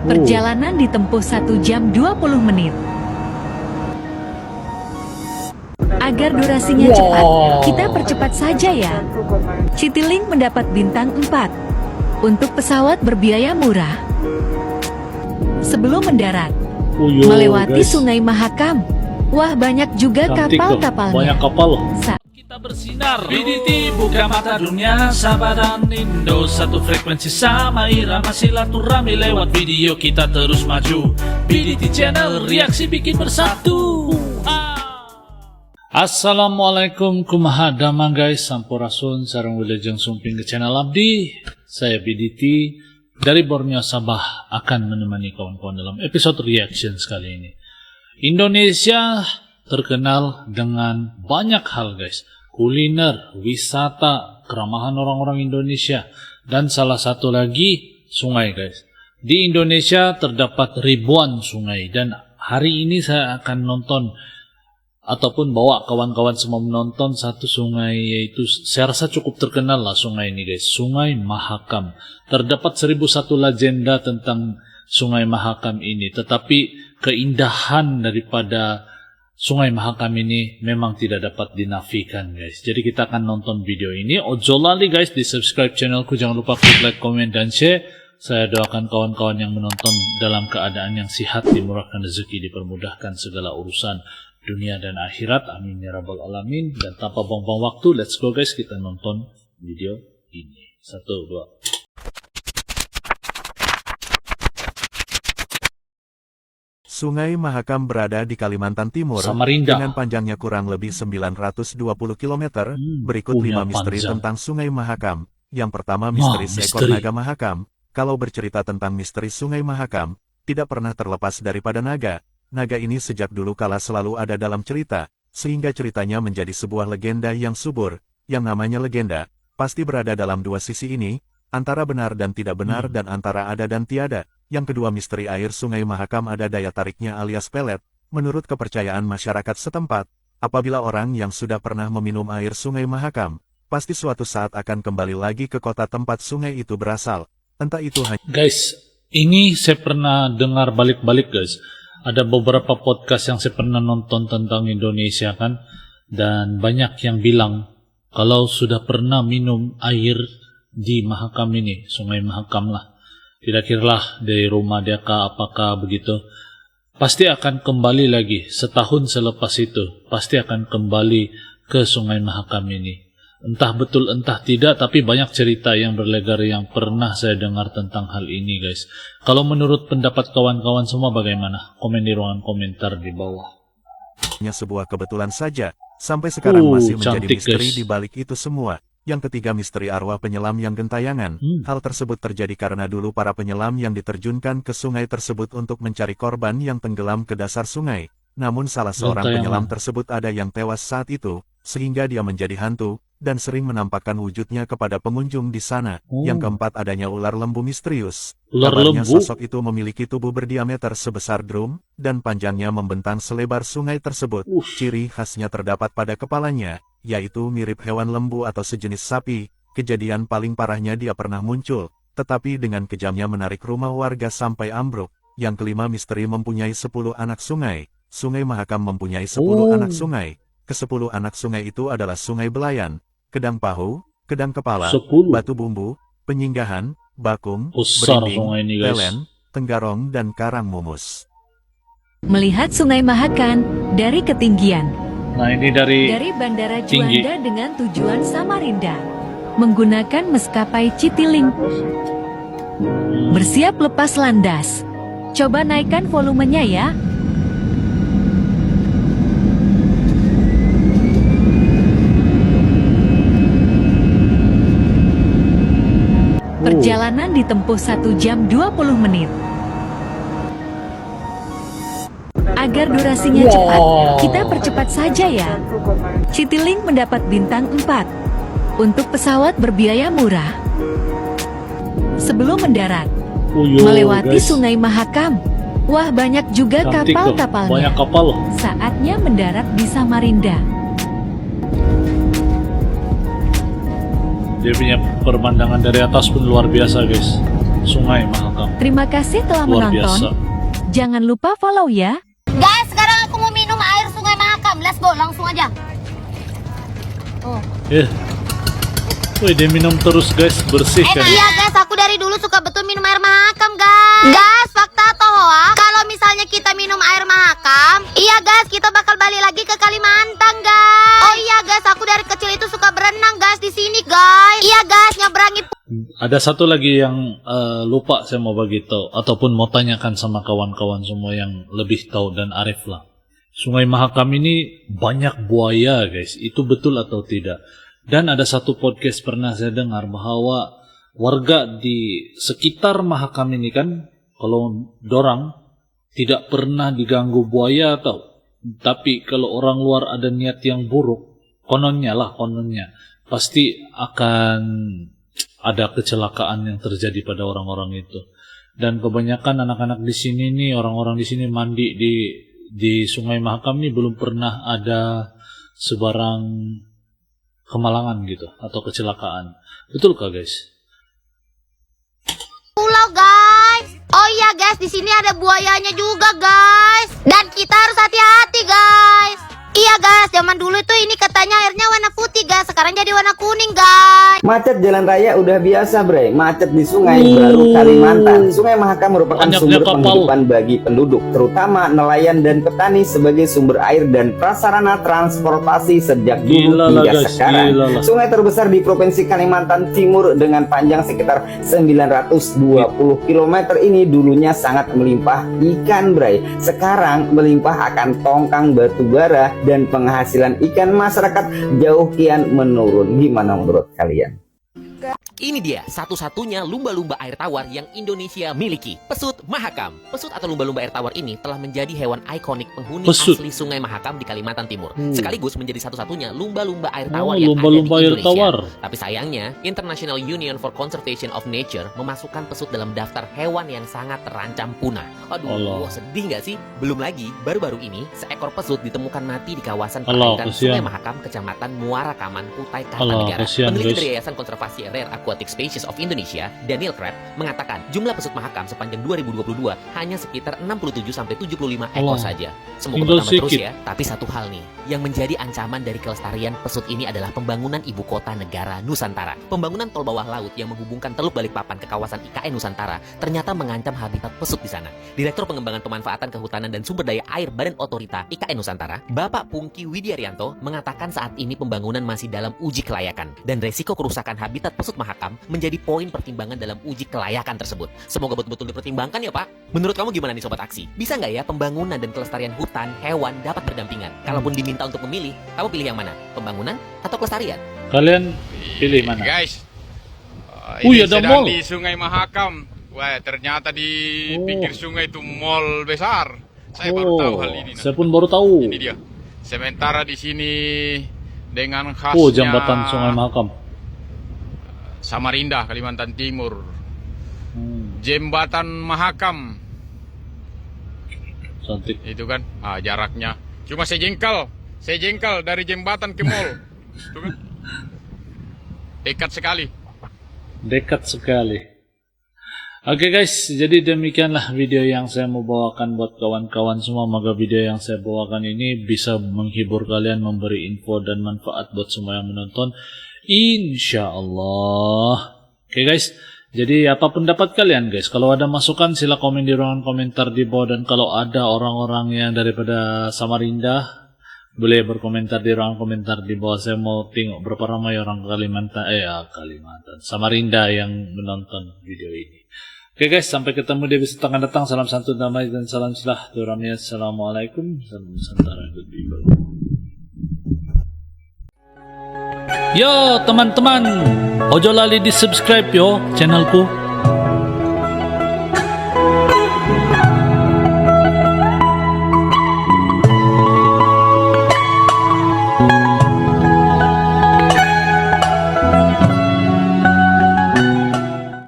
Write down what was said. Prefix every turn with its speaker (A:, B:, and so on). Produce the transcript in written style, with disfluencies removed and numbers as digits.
A: Perjalanan ditempuh 1 jam 20 menit. Agar durasinya cepat, kita percepat saja ya. Citylink mendapat bintang 4 untuk pesawat berbiaya murah. Sebelum mendarat, melewati Sungai Mahakam. Wah, banyak juga kapal-kapalnya.
B: Banyak kapal loh.
C: Kita bersinar, BDT buka mata dunia, Sabah dan Indo satu frekuensi sama irama silaturahmi lewat video kita terus maju. BDT Channel, reaksi bikin bersatu.
B: Assalamualaikum kumaha damang guys, sampurasun sareng wilujeng sumping ke channel abdi. Saya BDT dari Borneo Sabah akan menemani kawan-kawan dalam episode reaction kali ini. Indonesia terkenal dengan banyak hal guys, kuliner, wisata, keramahan orang-orang Indonesia, dan salah satu lagi sungai guys. Di Indonesia terdapat ribuan sungai dan hari ini saya akan nonton ataupun bawa kawan-kawan semua menonton satu sungai, yaitu saya rasa cukup terkenal lah sungai ini guys, Sungai Mahakam. Terdapat 1001 legenda tentang Sungai Mahakam ini, tetapi keindahan daripada Sungai Mahakam ini memang tidak dapat dinafikan guys. Jadi kita akan nonton video ini. Ojo lali guys di subscribe channelku, jangan lupa klik like, komen, dan share. Saya doakan kawan-kawan yang menonton dalam keadaan yang sehat, dimurahkan rezeki, dipermudahkan segala urusan dunia dan akhirat. Amin ya rabbal alamin. Dan tanpa buang-buang waktu, let's go guys, kita nonton video ini. 1, 2.
D: Sungai Mahakam berada di Kalimantan Timur
B: Samarinda.
D: dengan panjangnya kurang lebih 920 km. Berikut 5 misteri tentang Sungai Mahakam. Yang pertama, misteri seekor naga Mahakam. Kalau bercerita tentang misteri Sungai Mahakam, tidak pernah terlepas daripada naga. Naga ini sejak dulu kala selalu ada dalam cerita, sehingga ceritanya menjadi sebuah legenda yang subur. Yang namanya legenda, pasti berada dalam dua sisi ini, antara benar dan tidak benar dan antara ada dan tiada. Yang kedua, misteri air Sungai Mahakam ada daya tariknya alias pelet. Menurut kepercayaan masyarakat setempat, apabila orang yang sudah pernah meminum air Sungai Mahakam, pasti suatu saat akan kembali lagi ke kota tempat sungai itu berasal. Entah itu hanya...
B: Guys, ini saya pernah dengar balik-balik guys. Ada beberapa podcast yang saya pernah nonton tentang Indonesia kan, dan banyak yang bilang kalau sudah pernah minum air di Mahakam ini, Sungai Mahakam lah, kira-kira dari rumah dia kah apakah begitu, pasti akan kembali lagi setahun selepas itu, pasti akan kembali ke Sungai Mahakam ini. Entah betul entah tidak, tapi banyak cerita yang berlegar yang pernah saya dengar tentang hal ini guys. Kalau menurut pendapat kawan-kawan semua bagaimana? Komen di ruangan komentar di bawah.
D: sebuah kebetulan saja, sampai sekarang masih menjadi
B: cantik,
D: misteri
B: guys.
D: di balik itu semua. Yang ketiga, misteri arwah penyelam yang gentayangan. Hal tersebut terjadi karena dulu para penyelam yang diterjunkan ke sungai tersebut untuk mencari korban yang tenggelam ke dasar sungai. Namun salah seorang penyelam tersebut ada yang tewas saat itu, sehingga dia menjadi hantu, dan sering menampakkan wujudnya kepada pengunjung di sana. Yang keempat, adanya ular lembu misterius. Kabarnya sosok itu memiliki tubuh berdiameter sebesar drum, dan panjangnya membentang selebar sungai tersebut. Ciri khasnya terdapat pada kepalanya, yaitu mirip hewan lembu atau sejenis sapi. Kejadian paling parahnya dia pernah muncul, tetapi dengan kejamnya menarik rumah warga sampai ambruk. Yang kelima, misteri mempunyai 10 anak sungai. Sungai Mahakam mempunyai 10 anak sungai. Ke-10 anak sungai itu adalah Sungai Belayan, Kedang Pahu, Kedang Kepala, Batu Bumbu, Penyinggahan, Bakung, Berinding, Pelen, Tenggarong, dan Karang Mumus.
A: Melihat Sungai Mahakam dari ketinggian.
B: Nah ini dari
A: Bandara
B: tinggi.
A: Juanda dengan tujuan Samarinda, menggunakan maskapai Citylink. Bersiap lepas landas. Coba naikkan volumenya ya. Perjalanan ditempuh 1 jam 20 menit. Agar durasinya cepat, kita percepat saja ya. Citylink mendapat bintang 4 untuk pesawat berbiaya murah. Sebelum mendarat, melewati Sungai Mahakam. Wah, banyak juga kapal-kapalnya.
B: Banyak kapal loh.
A: Saatnya mendarat di Samarinda.
B: Dia punya pemandangan dari atas pun luar biasa guys. Sungai Mahakam.
A: Terima kasih telah
B: Luar
A: menonton.
B: biasa.
A: Jangan lupa follow ya.
E: Guys, sekarang aku mau minum air Sungai Mahakam. Let's go, langsung aja. Oh.
B: Wih, dia minum terus guys, bersih kan.
E: Iya guys, aku dari dulu suka betul minum air Mahakam guys. Guys, fakta atau hoax? Kalau misalnya kita minum air Mahakam, iya guys, kita bakal balik lagi ke Kalimantan guys. Oh iya guys, aku dari kecil itu suka berenang guys di sini guys. Iya guys, nyebrangi.
B: Ada satu lagi yang lupa saya mau bagi tahu ataupun mau tanyakan sama kawan-kawan semua yang lebih tahu dan arif lah. Sungai Mahakam ini banyak buaya guys, itu betul atau tidak? Dan ada satu podcast pernah saya dengar bahwa warga di sekitar Mahakam ini kan, kalau dorang tidak pernah diganggu buaya tapi kalau orang luar ada niat yang buruk, kononnya pasti akan ada kecelakaan yang terjadi pada orang-orang itu. Dan kebanyakan anak-anak di sini nih, orang-orang di sini mandi di Sungai Mahakam ini belum pernah ada sebarang kemalangan gitu atau kecelakaan. Betulkah guys?
E: Pulau guys. Oh iya guys, di sini ada buayanya juga guys. Dan kita harus hati-hati guys. Iya guys, zaman dulu itu ini katanya airnya warna putih guys, sekarang jadi warna kuning guys.
F: Macet jalan raya udah biasa bre, macet di sungai baru Kalimantan. Sungai Mahakam merupakan
B: Banyaknya
F: sumber
B: kapal.
F: penghidupan bagi penduduk, terutama nelayan dan petani sebagai sumber air dan prasarana transportasi sejak dulu
B: Gila lah,
F: hingga
B: guys,
F: sekarang.
B: gila lah.
F: Sungai terbesar di Provinsi Kalimantan Timur dengan panjang sekitar 920 km ini dulunya sangat melimpah ikan bre. Sekarang melimpah akan tongkang batu bara dan penghasilan ikan masyarakat jauh kian menurun. Gimana menurut kalian?
G: Ini dia satu-satunya lumba-lumba air tawar yang Indonesia miliki, pesut Mahakam. Pesut atau lumba-lumba air tawar ini telah menjadi hewan ikonik penghuni
B: Pesut.
G: asli Sungai Mahakam di Kalimantan Timur. Sekaligus menjadi satu-satunya lumba-lumba air tawar yang
B: lumba-lumba
G: ada
B: air
G: di Indonesia.
B: tawar.
G: Tapi sayangnya, International Union for Conservation of Nature memasukkan pesut dalam daftar hewan yang sangat terancam punah. Aduh,
B: Allah.
G: sedih nggak sih? Belum lagi, baru-baru ini seekor pesut ditemukan mati di kawasan
B: Allah,
G: perairan
B: kasihan.
G: Sungai Mahakam, Kecamatan Muara Kaman, Kutai
B: Allah,
G: Kartanegara.
B: kasihan,
G: Peneliti
B: guys.
G: dari Yayasan Konservasi Rare Aquatic Species of Indonesia, Daniel Crabb, mengatakan jumlah pesut Mahakam sepanjang 2022 hanya sekitar 67-75 ekor
B: Allah.
G: saja. Semoga
B: Tinggal
G: bertambah terus
B: sedikit.
G: ya. Tapi satu hal nih, yang menjadi ancaman dari kelestarian pesut ini adalah pembangunan ibu kota negara Nusantara. Pembangunan tol bawah laut yang menghubungkan Teluk Balikpapan ke kawasan IKN Nusantara ternyata mengancam habitat pesut di sana. Direktur Pengembangan Pemanfaatan Kehutanan dan Sumber Daya Air Badan Otorita IKN Nusantara, Bapak Pungki Widiaryanto, mengatakan saat ini pembangunan masih dalam uji kelayakan dan resiko kerusakan habitat pesut Mahakam menjadi poin pertimbangan dalam uji kelayakan tersebut. Semoga betul-betul dipertimbangkan ya Pak. Menurut kamu gimana nih Sobat Aksi? Bisa nggak ya pembangunan dan kelestarian hutan, hewan dapat berdampingan? Kalaupun diminta untuk memilih, kamu pilih yang mana? Pembangunan atau kelestarian?
B: Kalian pilih mana?
H: Guys,
B: Wih,
H: ini
B: ada
H: sedang
B: mall.
H: di Sungai Mahakam. Wah, ternyata di pinggir sungai itu mall besar. Saya baru tahu hal ini.
B: Saya pun baru tahu.
H: Ini dia. Sementara di sini dengan khasnya
B: Jembatan Sungai Mahakam.
H: Samarinda, Kalimantan Timur. Jembatan Mahakam.
B: Cantik.
H: Itu kan, jaraknya cuma sejengkal dari jembatan ke mall. Itu kan. Dekat sekali.
B: Dekat sekali. Oke guys, jadi demikianlah video yang saya mau bawakan buat kawan-kawan semua. Semoga video yang saya bawakan ini bisa menghibur kalian, memberi info dan manfaat buat semua yang menonton. Insya Allah. Oke guys, jadi apa pendapat kalian guys? Kalau ada masukan sila komen di ruangan komentar di bawah. Dan kalau ada orang-orang yang daripada Samarinda, boleh berkomentar di ruang komentar di bawah. Saya mau tengok berapa ramai orang Kalimantan, Samarinda yang menonton video ini. Oke guys, sampai ketemu di episode akan datang. Salam santun, damai dan salam silaturahmi. Assalamualaikum. Salam Nusantara. Yo teman-teman, ojo lali di subscribe yo channelku.